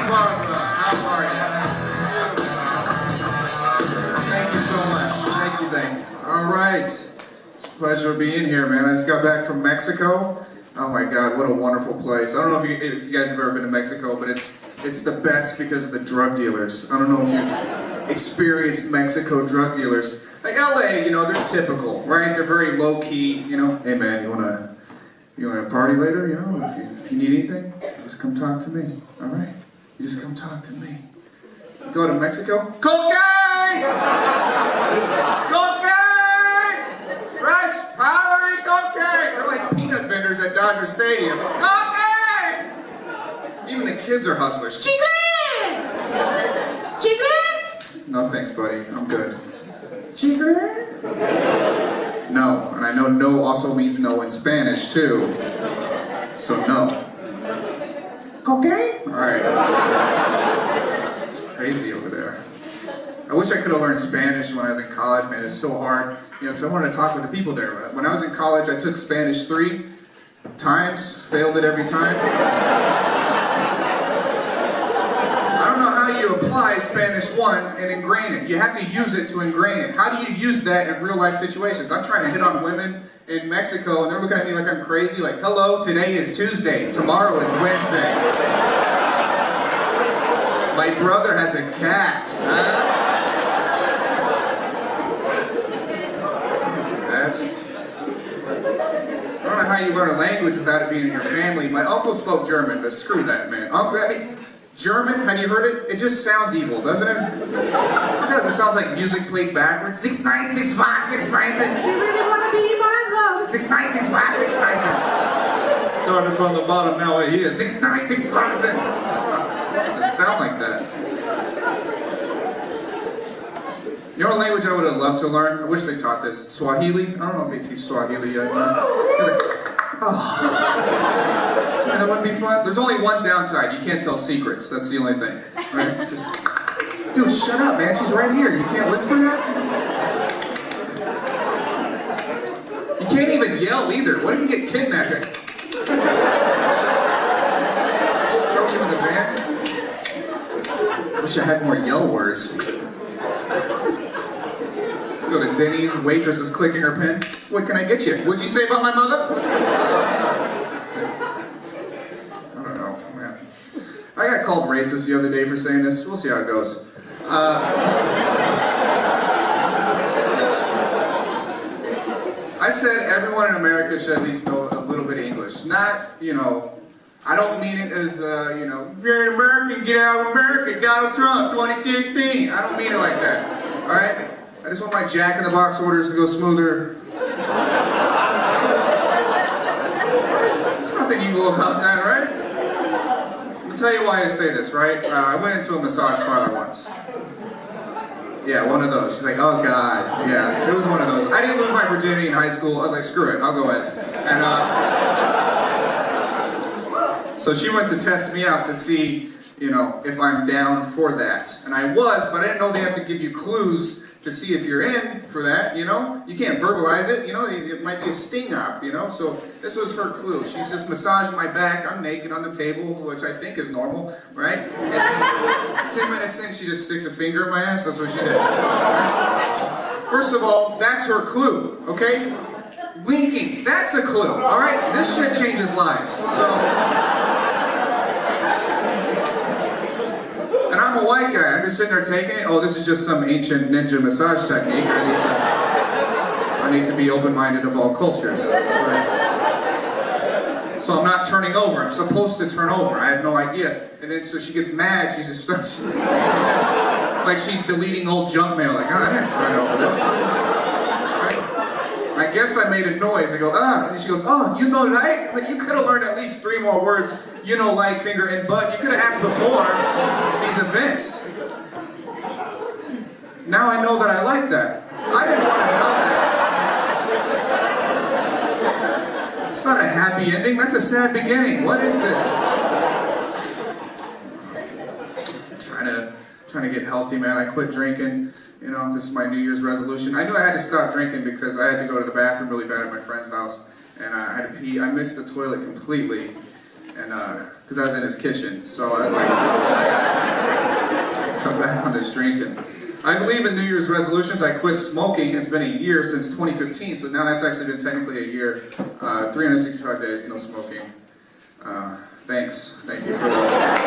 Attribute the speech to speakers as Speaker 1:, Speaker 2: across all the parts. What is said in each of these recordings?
Speaker 1: applause for us. How are you? Thank you so much. Thank you. All right. It's a pleasure being here, man. I just got back from Mexico. Oh my God, what a wonderful place. I don't know if you guys have ever been to Mexico, but it's the best because of the drug dealers. I don't know if you've experienced Mexico drug dealers. Like LA, you know, they're typical, right? They're very low key, you know. Hey man, you wanna party later? You know, if you need anything, just come talk to me. All right? You just come talk to me. Go to Mexico. Cocaine! Cocaine! Fresh, powdery cocaine! They're like peanut vendors at Dodger Stadium. Cocaine! Even the kids are hustlers. Chicle! Chicle! No thanks, buddy. I'm good. Chicle? No. And I know no also means no in Spanish, too. So no. Cocaine? Alright. It's crazy over there. I wish I could have learned Spanish when I was in college, man. It's so hard. You know, because I wanted to talk with the people there. When I was in college, I took Spanish 3 times, failed it every time. I don't know how you apply Spanish 1 and ingrain it. You have to use it to ingrain it. How do you use that in real life situations? I'm trying to hit on women in Mexico, and they're looking at me like I'm crazy, like, hello, today is Tuesday, tomorrow is Wednesday. My brother has a cat. I don't know how you learn a language without it being in your family. My uncle spoke German, but screw that, man. Uncle, I mean, German, have you heard it? It just sounds evil, doesn't it? Because it sounds like music played backwards. 6 9 6 5 6 9. You really want to be my love? 6 9 6 5 6 9. Started from the bottom, now we're here. 6 9 6 5 6. What's the sound like that? You know what language I would have loved to learn? I wish they taught this. Swahili? I don't know if they teach Swahili yet. Oh. That wouldn't be fun. There's only one downside. You can't tell secrets. That's the only thing. Right? Just, dude, shut up, man. She's right here. You can't whisper that? You can't even yell either. What if you get kidnapped? Just throw you in the van? I wish I had more yell words. Go to Denny's, waitress is clicking her pen. What can I get you? What'd you say about my mother? I don't know, man. I got called racist the other day for saying this. We'll see how it goes. I said everyone in America should at least know a little bit of English. Not, you know, I don't mean it as, you know, if you're an American, get out of America, Donald Trump, 2016. I don't mean it like that, all right? I just want my Jack in the Box orders to go smoother. There's nothing evil about that, right? I'm gonna tell you why I say this, right? I went into a massage parlor once. Yeah, one of those. She's like, oh God, yeah, it was one of those. I didn't lose my virginity in high school. I was like, screw it, I'll go in. And so she went to test me out to see, you know, if I'm down for that. And I was, but I didn't know they have to give you clues to see if you're in for that, you know? You can't verbalize it, you know? It might be a sting up, you know? So this was her clue. She's just massaging my back. I'm naked on the table, which I think is normal, right? And then 10 minutes in, she just sticks a finger in my ass. That's what she did. First of all, that's her clue, okay? Winking, that's a clue, all right? This shit changes lives, so... And I'm a white guy, I'm just sitting there taking it. Oh, this is just some ancient ninja massage technique. I need to be open-minded of all cultures. That's right. So I'm not turning over. I'm supposed to turn over. I had no idea. And then so she gets mad. She just starts like she's deleting old junk mail. Like, oh, I didn't sign up for this. Right? I guess I made a noise. I go, ah. And she goes, oh, you know like? But you could have learned at least 3 more words. You know, like, finger, and butt. You could have asked before these events. Now I know that I like that. I didn't want to know that. It's not a happy ending, that's a sad beginning. What is this? Trying to get healthy, man. I quit drinking. You know, this is my New Year's resolution. I knew I had to stop drinking because I had to go to the bathroom really bad at my friend's house. And I had to pee. I missed the toilet completely. And because I was in his kitchen. So I was like, come back on this drinking. I believe in New Year's resolutions. I quit smoking. It's been a year since 2015, so now that's actually been technically a year. 365 days, no smoking. Thanks. Thank you for that.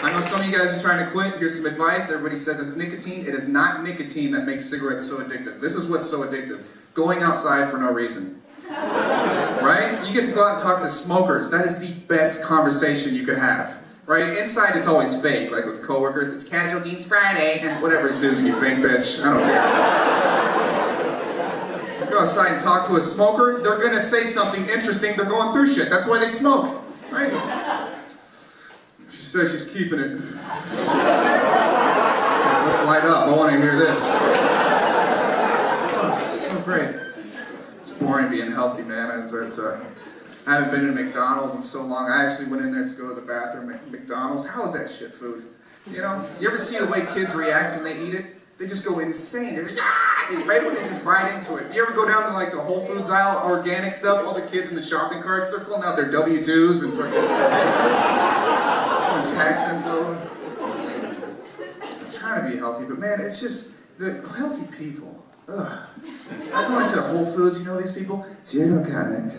Speaker 1: I know some of you guys are trying to quit. Here's some advice. Everybody says it's nicotine. It is not nicotine that makes cigarettes so addictive. This is what's so addictive. Going outside for no reason. Right? You get to go out and talk to smokers. That is the best conversation you could have. Right? Inside it's always fake. Like with coworkers, it's Casual Jeans Friday. And whatever, Susan, you fake bitch. I don't care. Go outside and talk to a smoker. They're going to say something interesting. They're going through shit. That's why they smoke. Right? She says she's keeping it. Let's light up. I want to hear this. Oh, so great. It's boring being healthy, man. I haven't been in McDonald's in so long. I actually went in there to go to the bathroom at McDonald's. How is that shit food? You know? You ever see the way kids react when they eat it? They just go insane. They're like, ah! Right when they just bite into it. You ever go down to like the Whole Foods aisle, organic stuff, all the kids in the shopping carts, they're pulling out their W-2s and tax info. I'm trying to be healthy, but man, it's just the healthy people. Ugh. I go into Whole Foods, you know these people? Do you eat organic?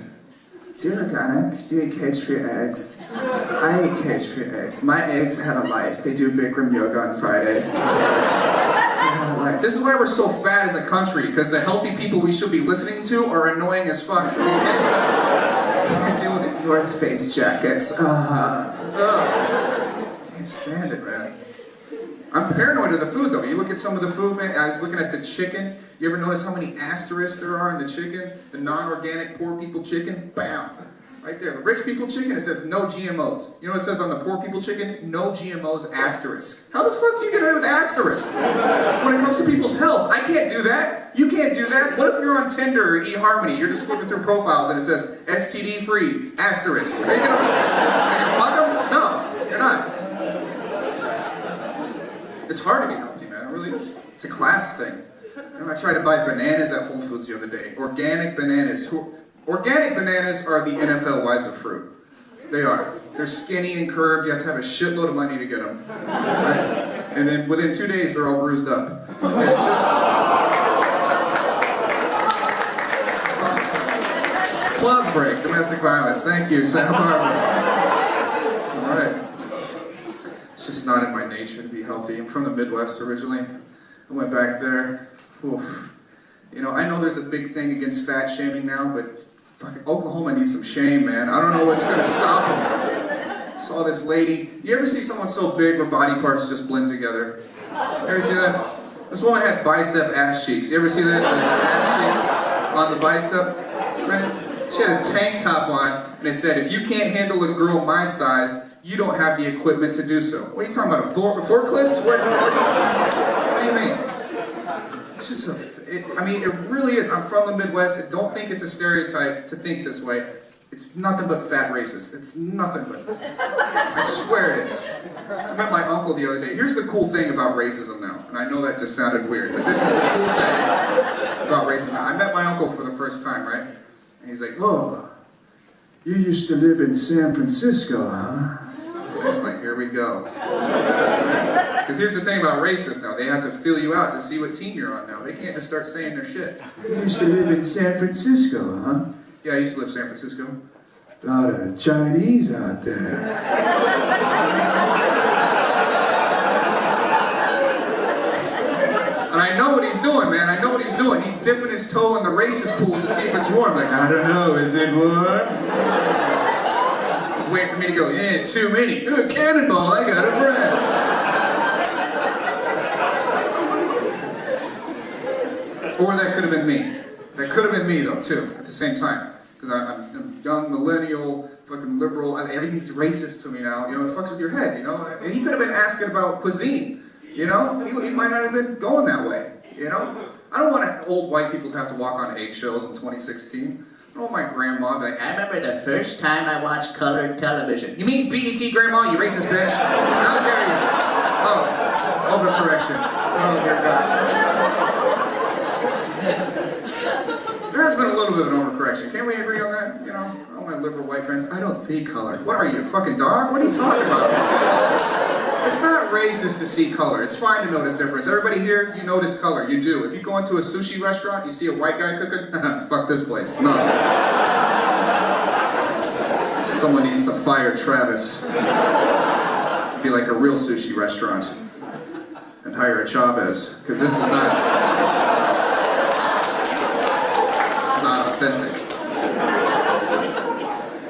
Speaker 1: Do you eat organic? Do you eat cage-free eggs? I eat cage-free eggs. My eggs had a life. They do Bikram yoga on Fridays. This is why we're so fat as a country, because the healthy people we should be listening to are annoying as fuck. Can't deal with the North Face jackets. Can't stand it, man. I'm paranoid of the food, though. You look at some of the food, man. I was looking at the chicken. You ever notice how many asterisks there are in the chicken? The non-organic poor people chicken? Bam. Right there. The rich people chicken, it says no GMOs. You know what it says on the poor people chicken? No GMOs asterisk. How the fuck do you get away with asterisk? When it comes to people's health, I can't do that. You can't do that. What if you're on Tinder or eHarmony? You're just flipping through profiles and it says STD free, asterisk. Are you gonna fuck them? No, you're not. It's hard to be healthy, man. It really is. It's a class thing. You know, I tried to buy bananas at Whole Foods the other day. Organic bananas. Organic bananas are the NFL wives of fruit. They are. They're skinny and curved. You have to have a shitload of money to get them. Right? And then within 2 days, they're all bruised up. And it's just... Applause break. Domestic violence. Thank you, Santa Barbara. All right. It's just not in my nature to be healthy. I'm from the Midwest originally. I went back there. Oof. You know, I know there's a big thing against fat shaming now, but fucking Oklahoma needs some shame, man. I don't know what's gonna stop them. Saw this lady. You ever see someone so big where body parts just blend together? Ever see that? This woman had bicep ass cheeks. You ever see that? There's an ass cheek on the bicep. Right? She had a tank top on, and it said, if you can't handle a girl my size, you don't have the equipment to do so. What are you talking about, a forklift? What do you mean? It's just it really is. I'm from the Midwest. I don't think it's a stereotype to think this way. It's nothing but fat racist. It's nothing but. I swear it is. I met my uncle the other day. Here's the cool thing about racism now, and I know that just sounded weird, but this is the cool thing about racism now. I met my uncle for the first time, right? And he's like, "Oh, you used to live in San Francisco, huh?" I'm like, here we go. Because here's the thing about racists now. They have to fill you out to see what team you're on now. They can't just start saying their shit. You used to live in San Francisco, huh? Yeah, I used to live in San Francisco. A lot of Chinese out there. And I know what he's doing, man. I know what he's doing. He's dipping his toe in the racist pool to see if it's warm. Like, I don't know, is it warm? He's waiting for me to go, yeah, too many. Ooh, cannonball, I got a friend. Or that could have been me. That could have been me, though, too, at the same time. Because I'm a young, millennial, fucking liberal. Everything's racist to me now. You know, it fucks with your head, you know? And he could have been asking about cuisine, you know? He might not have been going that way, you know? I don't want old white people to have to walk on eggshells in 2016. I don't want my grandma to be like, I remember the first time I watched colored television. You mean BET, Grandma, you racist bitch? How dare you? Oh, overcorrection. Oh, dear God. There has been a little bit of an overcorrection. Can't we agree on that? You know, all my liberal white friends, I don't see color. What are you, a fucking dog? What are you talking about? It's not racist to see color. It's fine to notice difference. Everybody here, you notice color. You do. If you go into a sushi restaurant, you see a white guy cooking, fuck this place. No. Someone needs to fire Travis. Be like a real sushi restaurant. And hire a Chavez. Because this is not authentic.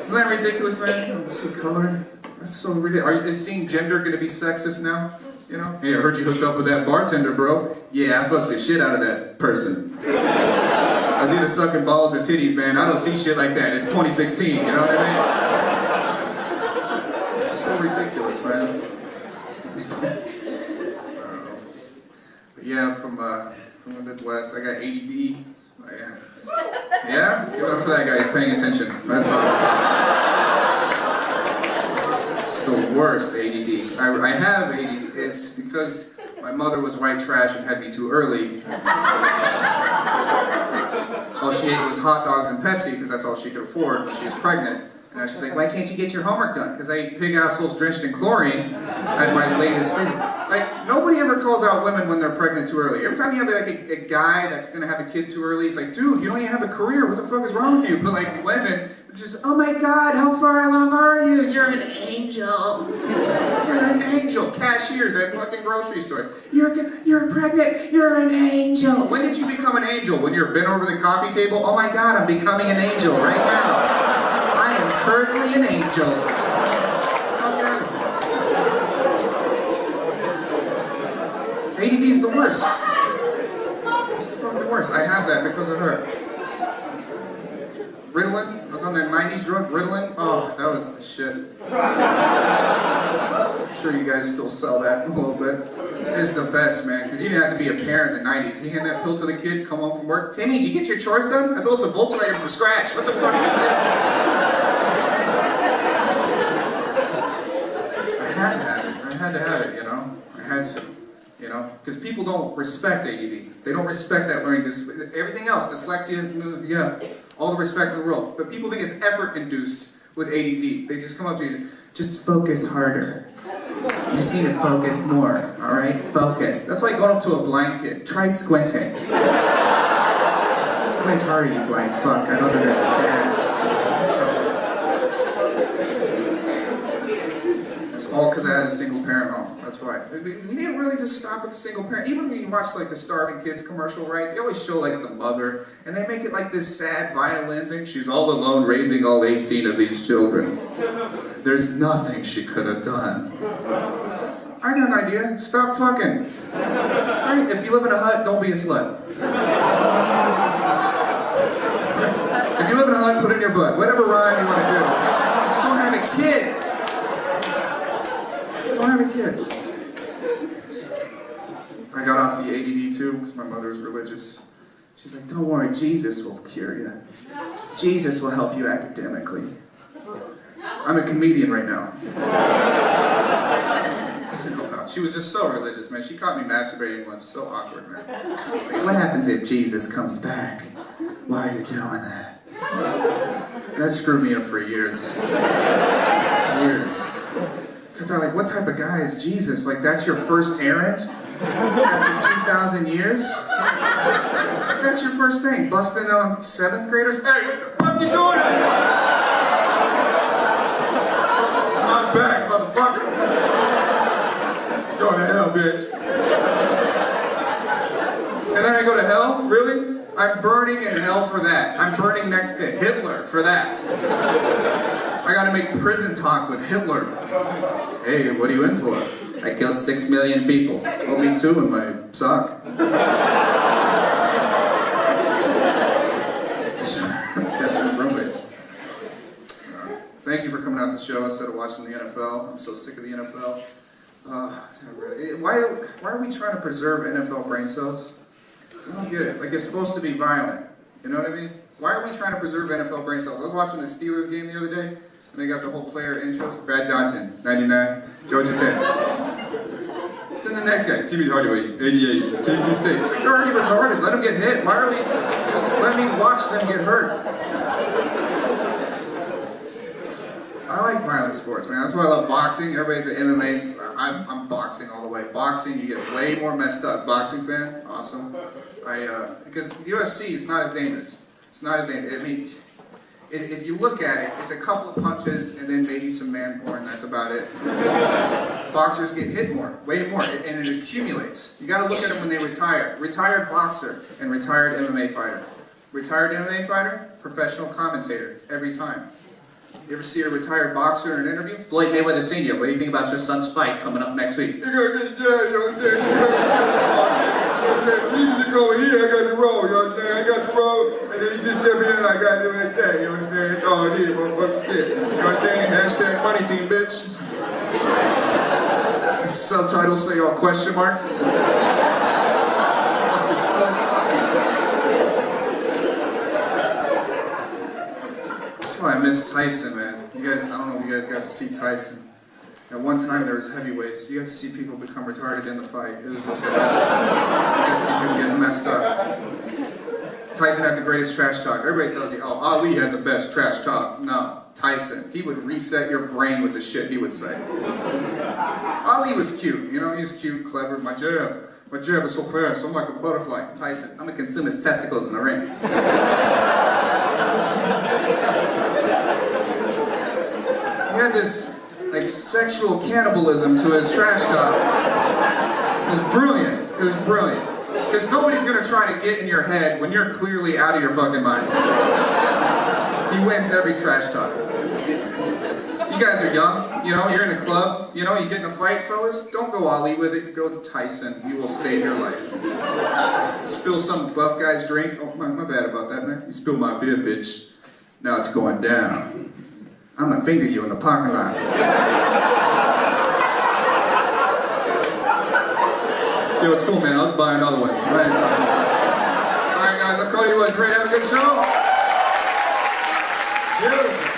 Speaker 1: Isn't that ridiculous, man? You don't see color. That's so ridiculous. Is seeing gender gonna be sexist now? You know? Hey, I heard you hooked up with that bartender, bro. Yeah, I fucked the shit out of that person. I was either sucking balls or titties, man. I don't see shit like that. It's 2016, you know what I mean? It's so ridiculous, man. But yeah, I'm from the Midwest. I got ADD. Yeah? Give it up for that guy. He's paying attention. That's awesome. The worst ADD. I have ADD. It's because my mother was white trash and had me too early. All she ate was hot dogs and Pepsi because that's all she could afford when she was pregnant. And now she's like, why can't you get your homework done? Because I ate pig assholes drenched in chlorine at my latest stage. Like, nobody ever calls out women when they're pregnant too early. Every time you have like a guy that's going to have a kid too early, it's like, dude, you don't even have a career. What the fuck is wrong with you? But like women, it's just, oh my God, how far along are you? You're an angel. You're an angel. Cashiers at fucking grocery stores. You're pregnant. You're an angel. When did you become an angel? When you're bent over the coffee table? Oh my God, I'm becoming an angel right now. I am currently an angel. ADD's the worst. It's the fucking worst. I have that because of her. Ritalin? I was on that 90s drug, Ritalin. Oh, that was the shit. I'm sure you guys still sell that a little bit. It's the best, man, because you didn't have to be a parent in the 90s. You hand that pill to the kid, come home from work. Timmy, did you get your chores done? I built a Volkswagen from scratch. What the fuck? I had to have it, you know? I had to. You know, because people don't respect ADD. They don't respect that learning. Everything else, dyslexia, yeah, all the respect in the world. But people think it's effort-induced with ADD. They just come up to you, just focus harder. You just need to focus more, all right? Focus. That's like going up to a blind kid. Try squinting. Squint harder, you blind fuck. I don't understand. It's all because I had a single-parent home. That's why. We need to really just stop with the single parent. Even when you watch like the Starving Kids commercial, right? They always show like the mother, and they make it like this sad violin thing. She's all alone raising all 18 of these children. There's nothing she could have done. I got an idea. Stop fucking. Right? If you live in a hut, don't be a slut. If you live in a hut, put it in your butt. Whatever rhyme you want to do. Just don't have a kid. Don't have a kid. I got off the ADD too because my mother was religious. She's like, don't worry, Jesus will cure you. Jesus will help you academically. I'm a comedian right now. She was just so religious, man. She caught me masturbating once. So awkward, man. She's like, what happens if Jesus comes back? Why are you doing that? That screwed me up for years. Years. So they're like, what type of guy is Jesus? Like, that's your first errand? After 2,000 years? That's your first thing? Busting on 7th graders? Hey, what the fuck you doing? I'm back, motherfucker. Going to hell, bitch. And then I go to hell? Really? I'm burning in hell for that. I'm burning next to Hitler for that. I gotta make prison talk with Hitler. Hey, what are you in for? I killed 6 million people. Oh, me too in my sock. Guess we're roommates. Thank you for coming out to the show instead of watching the NFL. I'm so sick of the NFL. Why are we trying to preserve NFL brain cells? I don't get it. Like, it's supposed to be violent. You know what I mean? Why are we trying to preserve NFL brain cells? I was watching the Steelers game the other day, and they got the whole player intros. Brad Johnson, 99. Georgia Tech. Then the next guy, Timmy Hardaway, 88. Tennessee State. It's like, they're already retarded. Let them get hit. Why are we... Just let me watch them get hurt. I like violent sports, man. That's why I love boxing. Everybody's an MMA. I'm boxing all the way. Boxing, you get way more messed up. Boxing fan, awesome. Because UFC is not as dangerous. It's not as dangerous. I mean, if you look at it, it's a couple of punches and then maybe some man porn. That's about it. Boxers get hit more, way more, and it accumulates. You got to look at them when they retire. Retired boxer and retired MMA fighter. Retired MMA fighter, professional commentator every time. You ever see a retired boxer in an interview? Floyd Mayweather Sr., what do you think about your son's fight coming up next week? You're going to get jailed, you know what I'm saying? You need to go here, I got the roll, you know what I'm saying? I got the roll, and then you just step in and I got to do it like that, you know what I'm saying? That's all it is, motherfucker shit. You know what I'm saying? Hashtag money team, bitch. Subtitles say all question marks. I miss Tyson, man. You guys, I don't know if you guys got to see Tyson. At one time there was heavyweights. You got to see people become retarded in the fight. It was just, you got to see people getting messed up. Tyson had the greatest trash talk. Everybody tells you, oh, Ali had the best trash talk. No, Tyson. He would reset your brain with the shit he would say. Ali was cute, you know, he was cute, clever. My jab is so fast, I'm like a butterfly. Tyson, I'm gonna consume his testicles in the ring. He had this like sexual cannibalism to his trash talk. It was brilliant. It was brilliant. Because nobody's gonna try to get in your head when you're clearly out of your fucking mind. He wins every trash talk. You guys are young, you know, you're in a club, you know, you get in a fight, fellas, don't go Ali with it, go Tyson. You will save your life. Spill some buff guy's drink. Oh, my bad about that, man. You spilled my beer, bitch. Now it's going down. I'm gonna finger you in the parking lot. Yo, it's cool, man. I'll just buy another one. Alright, guys. I'm Cody. Was great. Have a good show. Beautiful.